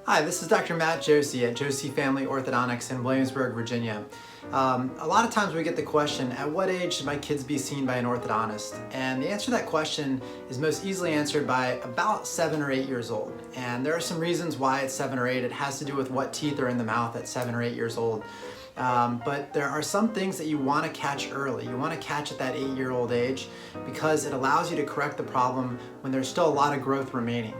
Hi, this is Dr. Matt Joosse at Joosse Family Orthodontics in Williamsburg, Virginia. A lot of times we get the question, at what age should my kids be seen by an orthodontist? And the answer to that question is most easily answered by about 7 or 8 years old. And there are some reasons why it's 7 or 8. It has to do with what teeth are in the mouth at 7 or 8 years old. But there are some things that you want to catch early. You want to catch at that 8-year-old age because it allows you to correct the problem when there's still a lot of growth remaining.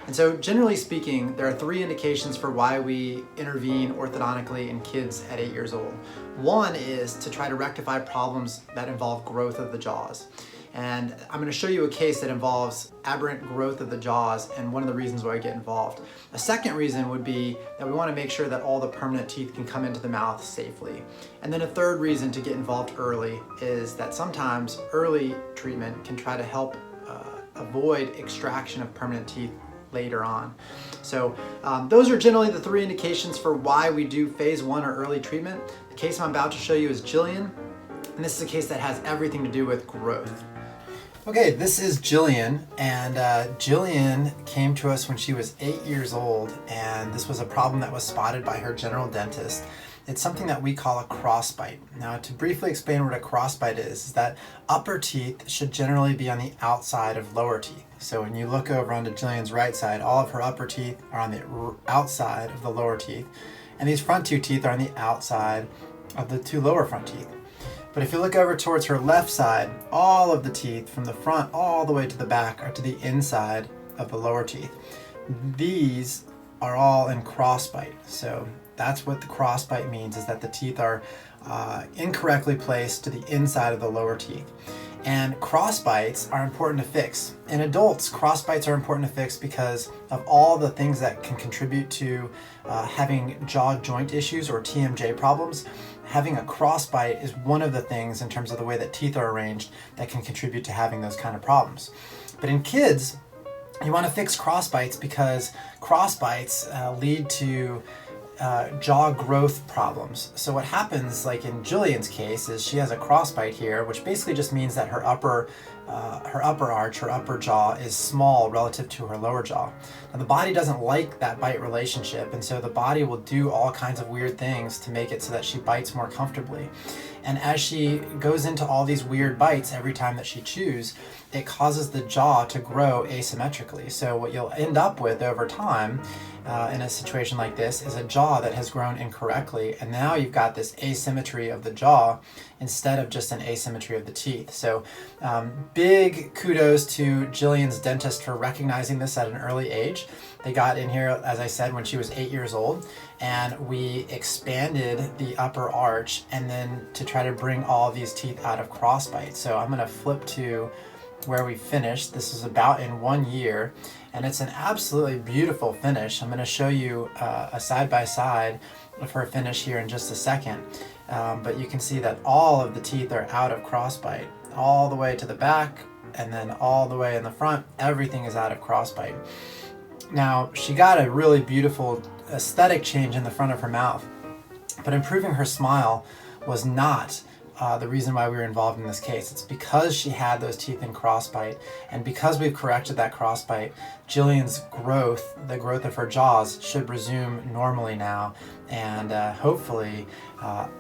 And so generally speaking, there are 3 indications for why we intervene orthodontically in kids at 8 years old. One is to try to rectify problems that involve growth of the jaws. And I'm going to show you a case that involves aberrant growth of the jaws and one of the reasons why I get involved. A second reason would be that we want to make sure that all the permanent teeth can come into the mouth safely. And then a third reason to get involved early is that sometimes early treatment can try to help avoid extraction of permanent teeth later on. So those are generally the 3 indications for why we do phase 1 or early treatment. The case I'm about to show you is Jillian, and this is a case that has everything to do with growth. Okay, this is Jillian, and Jillian came to us when she was 8 years old, and this was a problem that was spotted by her general dentist. It's something that we call a crossbite. Now, to briefly explain what a crossbite is that upper teeth should generally be on the outside of lower teeth. So when you look over onto Jillian's right side, all of her upper teeth are on the outside of the lower teeth, and these front 2 teeth are on the outside of the 2 lower front teeth. But if you look over towards her left side, all of the teeth from the front all the way to the back are to the inside of the lower teeth. These are all in crossbite. So that's what the crossbite means, is that the teeth are incorrectly placed to the inside of the lower teeth. And crossbites are important to fix. In adults, crossbites are important to fix because of all the things that can contribute to having jaw joint issues or TMJ problems. Having a crossbite is one of the things in terms of the way that teeth are arranged that can contribute to having those kind of problems. But in kids, you want to fix crossbites because crossbites lead to jaw growth problems. So what happens, like in Jillian's case, is she has a crossbite here, which basically just means that her upper arch, her upper jaw, is small relative to her lower jaw. Now the body doesn't like that bite relationship, and so the body will do all kinds of weird things to make it so that she bites more comfortably. And as she goes into all these weird bites every time that she chews, it causes the jaw to grow asymmetrically. So what you'll end up with over time in a situation like this is a jaw that has grown incorrectly, and now you've got this asymmetry of the jaw instead of just an asymmetry of the teeth. So big kudos to Jillian's dentist for recognizing this at an early age. They got in here, as I said, when she was 8 years old, and we expanded the upper arch and then to try to bring all these teeth out of crossbite. So I'm going to flip to where we finished. This is about in 1 year, and it's an absolutely beautiful finish. I'm going to show you a side-by-side of her finish here in just a second. But you can see that all of the teeth are out of crossbite, all the way to the back, and then all the way in the front. Everything is out of crossbite. Now, she got a really beautiful aesthetic change in the front of her mouth, but improving her smile was not the reason why we were involved in this case. It's because she had those teeth in crossbite, and because we've corrected that crossbite, Jillian's growth, the growth of her jaws, should resume normally now, and hopefully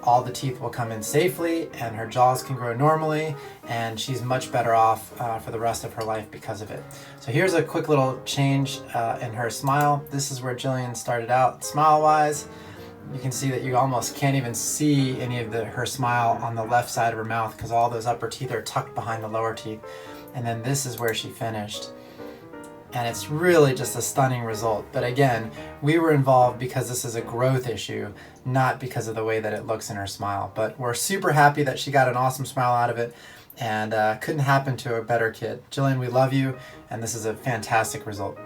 all the teeth will come in safely and her jaws can grow normally, and she's much better off for the rest of her life because of it. So here's a quick little change in her smile. This is where Jillian started out smile-wise. You can see that you almost can't even see any of her smile on the left side of her mouth because all those upper teeth are tucked behind the lower teeth. And then this is where she finished. And it's really just a stunning result. But again, we were involved because this is a growth issue, not because of the way that it looks in her smile. But we're super happy that she got an awesome smile out of it, and couldn't happen to a better kid. Jillian, we love you, and this is a fantastic result.